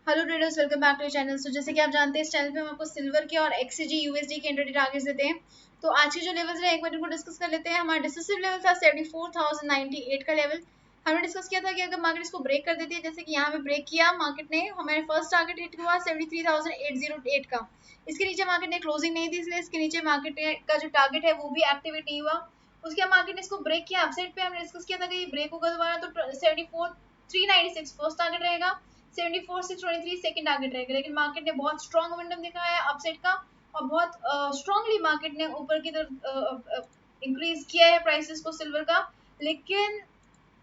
Hello traders, welcome back to channel. तो जैसे कि आप जानते हैं, इस चैनल पे हम आपको सिल्वर के और एक्सजी यूएसडी के इंट्राडे टारगेट्स देते हैं। तो आज के जो लेवल्स है एक बार इनको डिस्कस कर लेते हैं। हमारा डिसिसिव लेवल था 74,098 का लेवल। हमने डिस्कस किया था कि अगर मार्केट इसको ब्रेक कर देती है, जैसे कि यहाँ पे ब्रेक किया मार्केट ने, हमारे फर्स्ट टारगेट हिट हुआ 73,808 का। इसके नीचे मार्केट ने क्लोजिंग नहीं दी, इसलिए इसके नीचे मार्केट का जो टारगेट है वो भी एक्टिवेट नहीं हुआ। उसके बाद मार्केट ने इसको ब्रेक किया अपसाइड पे। हमने डिस्कस किया था कि ये ब्रेक होगा दोबारा तो 74,396 फर्स्ट टारगेट रहेगा, 74,623 सेकंड टारगेट रहेगा। लेकिन मार्केट ने बहुत स्ट्रॉन्ग मोमेंटम दिखाया है अपसाइड का, और बहुत स्ट्रांगली मार्केट ने ऊपर की तरफ इंक्रीज किया है प्राइसेस को सिल्वर का। लेकिन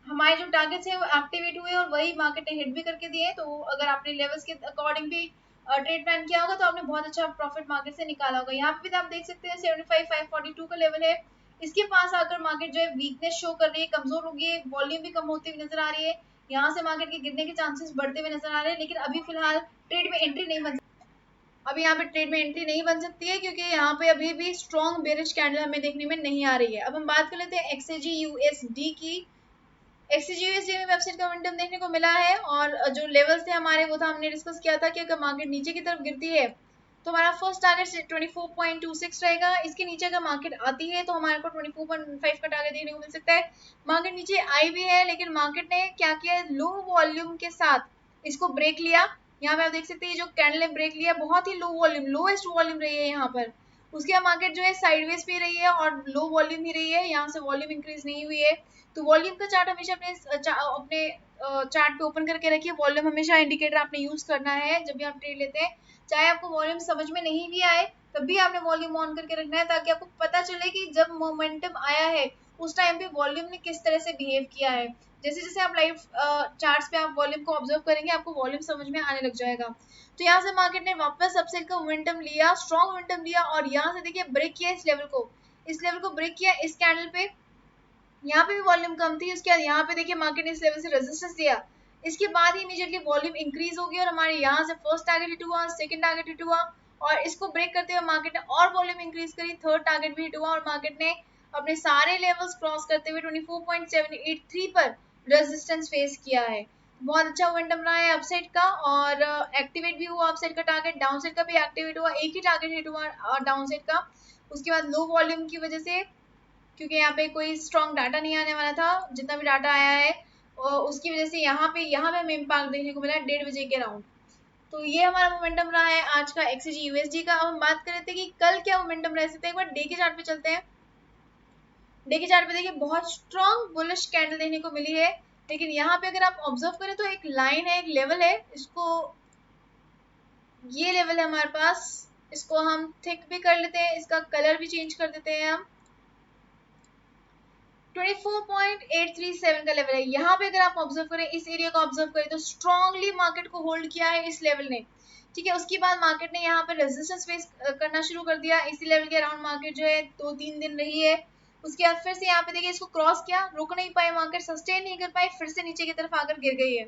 हमारे जो टारगेट्स हैं वो एक्टिवेट हुए और वही मार्केट ने हिट भी करके दिए। तो अगर आपने लेवल्स के अकॉर्डिंग भी ट्रेड प्लान किया होगा तो आपने बहुत अच्छा प्रॉफिट मार्केट से निकाला होगा। यहाँ पे भी आप देख सकते हैं 75,542 का लेवल है। इसके पास आकर मार्केट जो है वीकनेस शो कर रही है, कमजोर हो गई है, वॉल्यूम भी कम होती हुई नजर आ रही है। यहाँ से मार्केट के गिरने के चांसेस बढ़ते हुए नजर आ रहे हैं। लेकिन अभी फिलहाल ट्रेड में एंट्री नहीं बन अभी यहाँ पे ट्रेड में एंट्री नहीं बन सकती है, क्योंकि यहाँ पे अभी भी स्ट्रॉन्ग बेरिश कैंडल हमें देखने में नहीं आ रही है। अब हम बात कर लेते हैं एक्सजी यूएसडी की। एक्सजी यूएसडी में वेबसाइट का मोमेंटम देखने को मिला है, और जो लेवल्स थे हमारे वो था, हमने डिस्कस किया था कि अगर मार्केट नीचे की तरफ गिरती है तो हमारा फर्स्ट टारगेट 24.26 रहेगा। इसके नीचे अगर मार्केट आती है तो हमारे को 24.5 का टारगेट देखने को मिल सकता है। मार्केट नीचे आई भी है, लेकिन मार्केट ने क्या किया है, लो वॉल्यूम के साथ इसको ब्रेक लिया। यहाँ पे आप देख सकते हैं जो कैंडल ने ब्रेक लिया, बहुत ही लो वॉल्यूम, लोएस्ट वॉल्यूम रही है यहाँ पर। उसके बाद मार्केट जो है साइडवेज भी रही है और लो वॉल्यूम ही रही है, यहाँ से वॉल्यूम इंक्रीज नहीं हुई है। तो वॉल्यूम का चार्ट हमेशा अपने चार्ट पे ओपन करके रखिए। वॉल्यूम हमेशा इंडिकेटर आपने यूज करना है जब भी आप ट्रेड लेते हैं। चाहे आपको वॉल्यूम समझ में नहीं भी आए तब भी आपने वॉल्यूम ऑन करके रखना है, ताकि आपको पता चले कि जब मोमेंटम आया है उस टाइम पे वॉल्यूम ने किस तरह से बिहेव किया है। जैसे जैसे आप लाइव चार्ट्स पे आप वॉल्यूम को ऑब्जर्व करेंगे, आपको वॉल्यूम समझ में आने लग जाएगा। तो यहाँ से मार्केट ने वापस अपसाइड का मोमेंटम लिया, स्ट्रॉन्ग मोमेंटम लिया, और यहाँ से देखिए ब्रेक किया इस लेवल को ब्रेक किया इस कैंडल पे। यहाँ पे भी वॉल्यूम कम थी, उसके बाद यहाँ पे देखिए मार्केट ने इस लेवल से रेजिस्टेंस दिया। इसके बाद ही इमीडिएटली वॉल्यूम इंक्रीज हो गई और हमारे यहाँ से फर्स्ट टारगेट हिट हुआ, सेकंड टारगेट हिट हुआ, और इसको ब्रेक करते हुए मार्केट ने और वॉल्यूम इंक्रीज करी, थर्ड टारगेट भी हिट हुआ, और मार्केट ने अपने सारे लेवल्स क्रॉस करते हुए 24.783 पर रेजिस्टेंस फेस किया है। बहुत अच्छा मोमेंटम रहा है अपसाइड का, और एक्टिवेट भी हुआ अपसाइड का टारगेट, डाउन साइड का भी एक्टिवेट हुआ, एक ही टारगेट हिट हुआ डाउन साइड का। उसके बाद लो वॉल्यूम की वजह से, क्योंकि यहाँ पे कोई स्ट्रॉन्ग डाटा नहीं आने वाला था, जितना भी डाटा आया है और उसकी वजह से यहाँ पे हमें इम्पैक्ट देखने को मिला 1:30 बजे के अराउंड। तो ये हमारा मोमेंटम रहा है आज का एक्सजी यूएसडी का। अब हम बात कर रहे थे कि कल क्या मोमेंटम रह सकते हैं। एक बार डे के चार्ट पे चलते हैं। डे के चार्ट पे देखिए बहुत स्ट्रॉन्ग बुलिश कैंडल देखने को मिली है, लेकिन यहाँ पे अगर आप ऑब्जर्व करें तो एक लाइन है, एक लेवल है, इसको, ये लेवल है हमारे पास, इसको हम थिक भी कर लेते हैं, इसका कलर भी चेंज कर देते हैं हम। 24.837 का लेवल है। यहाँ पे अगर आप ऑब्जर्व करें, इस एरिया को ऑब्जर्व करें, तो स्ट्रॉन्गली मार्केट को होल्ड किया है इस लेवल ने। ठीक है, उसके बाद मार्केट ने यहाँ पर रेजिस्टेंस फेस करना शुरू कर दिया। इसी लेवल के अराउंड मार्केट जो है 2-3 दिन रही है। उसके बाद फिर से यहाँ पे देखिए इसको क्रॉस किया, रुक नहीं पाए मार्केट, सस्टेन नहीं कर पाई, फिर से नीचे की तरफ आकर गिर गई है।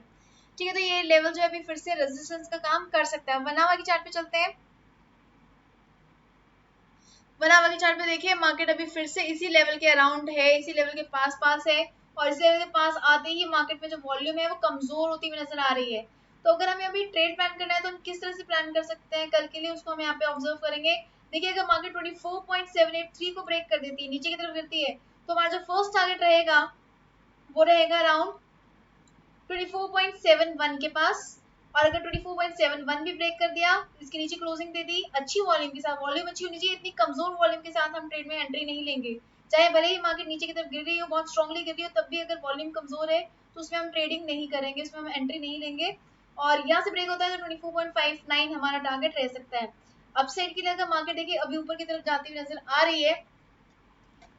ठीक है, तो ये लेवल जो है अभी फिर से रेजिस्टेंस का काम कर सकता है। बनावा की चार्ट पे चलते हैं। बनावा की चार्ट पे देखिए मार्केट अभी फिर से इसी लेवल के अराउंड है, इसी लेवल के पास पास है, और इस लेवल के पास आते ही मार्केट में जो वॉल्यूम है वो कमजोर होती हुई नजर आ रही है। तो अगर हमें अभी ट्रेड प्लान करना है तो हम किस तरह से प्लान कर सकते हैं कल के लिए, उसको हम यहाँ पे ऑब्जर्व करेंगे। देखिए अगर मार्केट 24.783 को ब्रेक कर देती है, नीचे की तरफ गिरती है, तो हमारा जो फर्स्ट टारगेट रहेगा वो रहेगा अराउंड 24.71 के पास। और अगर 24.71 भी ब्रेक कर दिया, इसके नीचे क्लोजिंग दे दी अच्छी वॉल्यूम के साथ, वॉल्यूम अच्छी होनी चाहिए, इतनी कमजोर वॉल्यूम के साथ हम ट्रेड में एंट्री नहीं लेंगे। चाहे भले ही मार्केट नीचे की तरफ गिर रही हो, बहुत स्ट्रांगली गिर रही हो, तब भी अगर वॉल्यूम कमजोर है तो उसमें हम ट्रेडिंग नहीं करेंगे, उसमें हम एंट्री नहीं लेंगे। और यहाँ से ब्रेक होता है तो 24.59 हमारा टारगेट रह सकता है। अपसाइड के लिए अगर मार्केट देखिए अभी ऊपर की तरफ जाती हुई नजर आ रही है,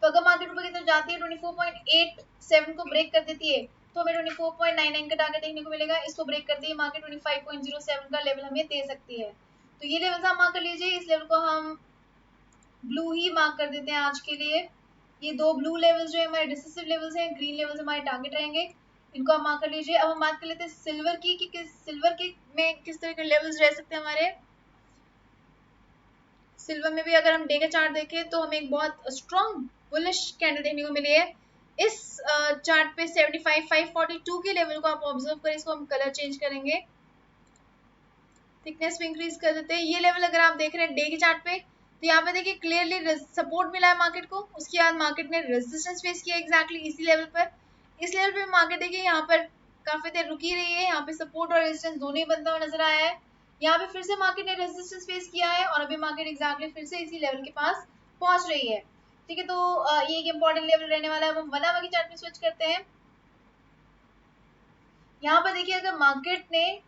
तो अगर मार्केट ऊपर की तरफ जाती है 24.87 को ब्रेक कर देती है, तो हमें 24.99 का टारगेट देखने को मिलेगा। इसको ब्रेक करती है मार्केट 25.07 का लेवल हमें दे सकती है। तो ये लेवल आप मार्क कर लीजिए। इस लेवल को हम ब्लू ही मार्क कर देते हैं आज के लिए। ये दो ब्लू लेवल्स जो है हमारे डिसिसिव लेवल्स हैं, ग्रीन लेवल्स हमारे टारगेट रहेंगे, इनको आप मार्क कर लीजिए। अब हम बात कर लेते हैं सिल्वर की कि सिल्वर के में किस तरह के लेवल्स रह सकते हैं हमारे। सिल्वर में भी अगर हम डे का चार्ट देखें तो हमें एक बहुत स्ट्रॉन्ग बुलिश कैंडल देखने को मिली है। इस चार्ट पे 75,542 के लेवल को आप ऑब्जर्व करें, इसको हम कलर चेंज करेंगे। थिकनेस भी इंक्रीज कर देते हैं। ये लेवल अगर आप देख रहे हैं डे के चार्ट पे, तो यहाँ पे देखिए क्लियरली सपोर्ट मिला है मार्केट को, उसके बाद मार्केट ने रेजिस्टेंस फेस किया एग्जैक्टली इसी लेवल पर। इस लेवल पे मार्केट देखिए यहाँ पर काफी देर रुकी रही है, यहाँ पे सपोर्ट और रेजिस्टेंस दोनों ही बनता हुआ नजर आया है। यहाँ पे फिर से मार्केट ने रेजिस्टेंस फेस किया है और अभी मार्केट एग्जैक्टली फिर से इसी लेवल के पास पहुंच रही है। ठीक है, तो ये एक इंपॉर्टेंट लेवल रहने वाला है। अब हम 1 आवर की चार्ट में स्विच करते हैं। यहाँ पर देखिए अगर मार्केट ने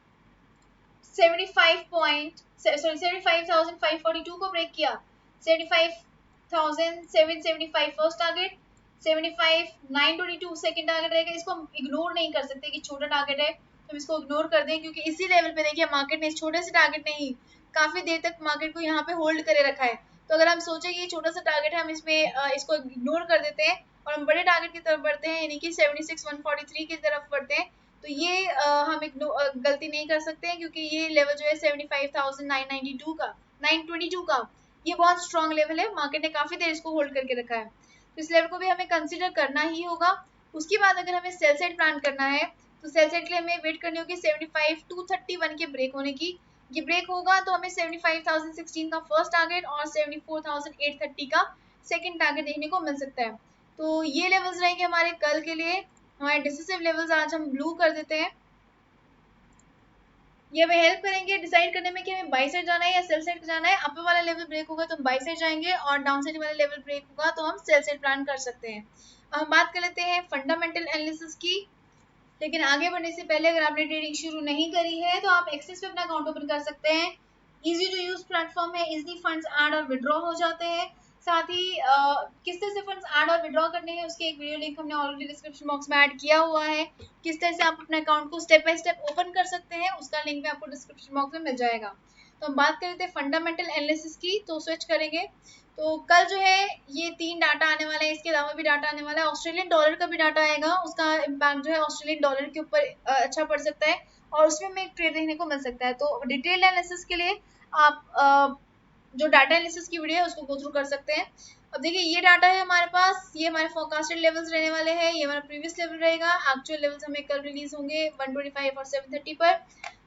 75,542 को ब्रेक किया, 75,775 फर्स्ट टारगेट, 75,922 सेकंड टारगेट रहेगा। इसको हम इग्नोर नहीं कर सकते कि छोटा टारगेट है तो हम इसको इग्नोर कर दें, क्योंकि इसी लेवल पे देखिए मार्केट ने इस छोटे से टारगेट ने ही काफी देर तक मार्केट को यहाँ पे होल्ड करे रखा है। तो अगर हम सोचे कि ये छोटा सा टारगेट है, हम इसमें इसको इग्नोर कर देते हैं और हम बड़े टारगेट की तरफ बढ़ते हैं, यानी कि 76,143 की तरफ बढ़ते हैं, तो ये हम एक गलती नहीं कर सकते हैं, क्योंकि ये लेवल जो है 75,992 का 922 का ये बहुत स्ट्रॉन्ग लेवल है। मार्केट ने काफी देर इसको होल्ड करके रखा है, तो इस लेवल को भी हमें कंसीडर करना ही होगा। उसके बाद अगर हमें सेल साइड प्लान करना है तो सेल साइड के लिए हमें वेट करनी होगी 75,231 के ब्रेक होने की। ये ब्रेक होगा तो हमें 75,016 का फर्स्ट टारगेट और 74,830 का सेकंड टारगेट देखने को मिल सकता है। तो ये लेवल्स रहेंगे हमारे कल के लिए। हमारे डिसिसिव लेवल्स आज हम ब्लू कर देते हैं। ये हमें हेल्प करेंगे डिसाइड करने में कि हमें बाई साइड जाना है या सेल साइड जाना है। अपर वाला लेवल ब्रेक होगा तो हम बाई साइड जाएंगे और डाउन साइड वाला लेवल ब्रेक होगा तो हम सेल साइड प्लान कर सकते हैं। अब हम बात कर लेते हैं फंडामेंटल एनालिसिस की। लेकिन आगे बढ़ने से पहले अगर आपने ट्रेडिंग शुरू नहीं करी है तो आप एक्सेस पे अपना अकाउंट ओपन कर सकते हैं। इजी टू यूज प्लेटफॉर्म है, इजीली फंड्स ऐड और विड्रॉ हो जाते हैं। साथ ही किस तरह से फंड्स ऐड और विड्रॉ करने हैं उसके एक वीडियो लिंक हमने ऑलरेडी डिस्क्रिप्शन बॉक्स में ऐड किया हुआ है। किस तरह से आप अपने अकाउंट को स्टेप बाय स्टेप ओपन कर सकते हैं उसका लिंक भी आपको डिस्क्रिप्शन बॉक्स में मिल जाएगा। तो हम बात कर लेते हैं फंडामेंटल एनालिसिस की, तो स्विच करेंगे। तो कल जो है ये 3 डाटा आने वाला है, इसके अलावा भी डाटा आने वाला है। ऑस्ट्रेलियन डॉलर का भी डाटा आएगा, उसका इम्पैक्ट जो है ऑस्ट्रेलियन डॉलर के ऊपर अच्छा पड़ सकता है और उसमें हमें एक ट्रेड देखने को मिल सकता है। तो डिटेल एनालिसिस के लिए आप जो डाटा एनालिसिस की वीडियो है उसको गो थ्रू कर सकते हैं। अब देखिए ये डाटा है हमारे पास, ये हमारे फोरकास्टेड लेवल्स रहने वाले हैं, ये हमारा प्रीवियस लेवल रहेगा। एक्चुअल लेवल्स हमें कल रिलीज होंगे 125 और 730 पर।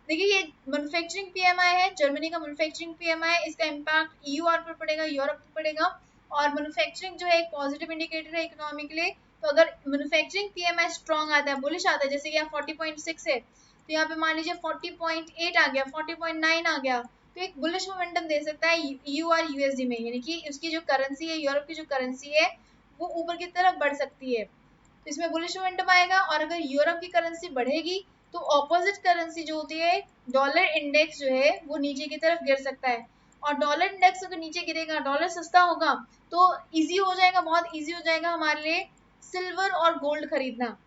देखिए ये मैन्युफैक्चरिंग पीएमआई है, जर्मनी का मैन्युफैक्चरिंग पीएमआई, इसका इम्पैक्ट ईयूआर पर पड़ेगा, यूरोप पर पड़ेगा। और मैन्युफैक्चरिंग जो है एक पॉजिटिव इंडिकेटर है इकोनॉमी के लिए। तो अगर मैन्युफैक्चरिंग पीएमआई स्ट्रॉन्ग आता है, बुलिश आता है, जैसे कि यहाँ 40.6 है तो यहाँ पे मान लीजिए 40.8 आ गया, 40.9 आ गया, तो एक बुलिश मोमेंटम दे सकता है यूआर यूएसडी में, यानी कि उसकी जो करेंसी है, यूरोप की जो करेंसी है वो ऊपर की तरफ बढ़ सकती है, तो इसमें बुलिश मोमेंटम आएगा। और अगर यूरोप की करेंसी बढ़ेगी तो ऑपोजिट करेंसी जो होती है डॉलर इंडेक्स जो है वो नीचे की तरफ गिर सकता है। और डॉलर इंडेक्स अगर नीचे गिरेगा, डॉलर सस्ता होगा, तो इजी हो जाएगा, बहुत इजी हो जाएगा हमारे लिए सिल्वर और गोल्ड खरीदना,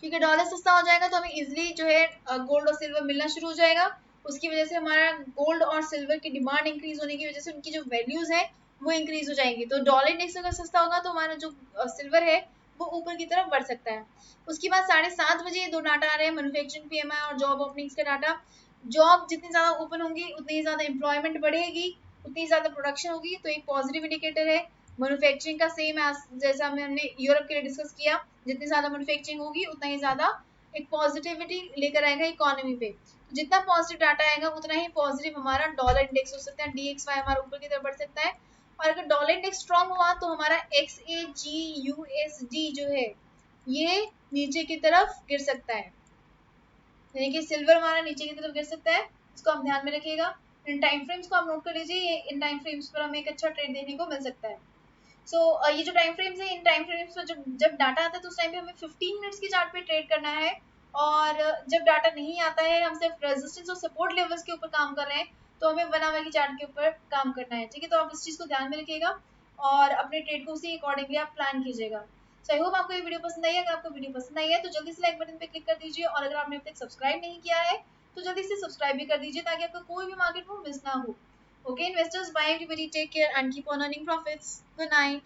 क्योंकि डॉलर सस्ता हो जाएगा तो हमें इजिली जो है गोल्ड और सिल्वर मिलना शुरू हो जाएगा। उसकी वजह से हमारा गोल्ड और सिल्वर की डिमांड इंक्रीज होने की वजह से उनकी जो वैल्यूज है वो इंक्रीज हो जाएंगी। तो डॉलर इंडेक्स अगर सस्ता होगा तो हमारा जो सिल्वर है वो ऊपर की तरफ बढ़ सकता है। उसके बाद 7:30 बजे ये 2 डाटा आ रहे हैं, मैन्युफैक्चरिंग पीएमआई और जॉब ओपनिंग्स का डाटा। जॉब जितनी ज्यादा ओपन होंगी उतनी ही ज्यादा एम्प्लॉयमेंट बढ़ेगी, उतनी ज्यादा प्रोडक्शन होगी, तो एक पॉजिटिव इंडिकेटर है। मैन्युफैक्चरिंग का सेम जैसा हमने यूरोप के लिए डिस्कस किया, जितनी ज्यादा मैन्युफैक्चरिंग होगी उतना ही ज्यादा एक पॉजिटिविटी लेकर आएगा इकोनॉमी पे। तो जितना पॉजिटिव डाटा आएगा उतना ही पॉजिटिव हमारा डॉलर इंडेक्स हो सकता है, डीएक्सवाई हमारा ऊपर की तरफ बढ़ सकता है। और अगर डॉलर इंडेक्स स्ट्रांग हुआ तो हमारा XAGUSD जो है ये नीचे की तरफ गिर सकता है, यानी कि सिल्वर हमारा नीचे की तरफ गिर सकता है, इसको हम ध्यान में रखिएगा। इन टाइम फ्रेम्स को आप नोट कर लीजिए, इन टाइम फ्रेम्स पर हमें एक अच्छा ट्रेड देखने को मिल सकता है। ये जो टाइम फ्रेम्स है, इन टाइम फ्रेम्स पर जब डाटा आता है तो उस टाइम पे हमें 15 मिनट्स की चार्ट पे ट्रेड करना है। और जब डाटा नहीं आता है, हम सिर्फ रेजिस्टेंस और सपोर्ट लेवल्स के ऊपर काम कर रहे हैं, तो हमें 1 आवर की चार्ट के ऊपर काम करना है। ठीक है, तो आप इस चीज़ को ध्यान में रखिएगा और अपने ट्रेड को उसी अकॉर्डिंगली आप प्लान कीजिएगा। सो आई होप आपको ये वीडियो पसंद आई है। अगर आपको वीडियो पसंद आई है तो जल्दी से लाइक बटन पे क्लिक कर दीजिए, और अगर आपने अभी तक सब्सक्राइब नहीं किया है तो जल्दी से सब्सक्राइब भी कर दीजिए ताकि आपका कोई भी मार्केट मूव मिस ना हो। Okay, investors, bye everybody, take care and keep on earning profits. Good night.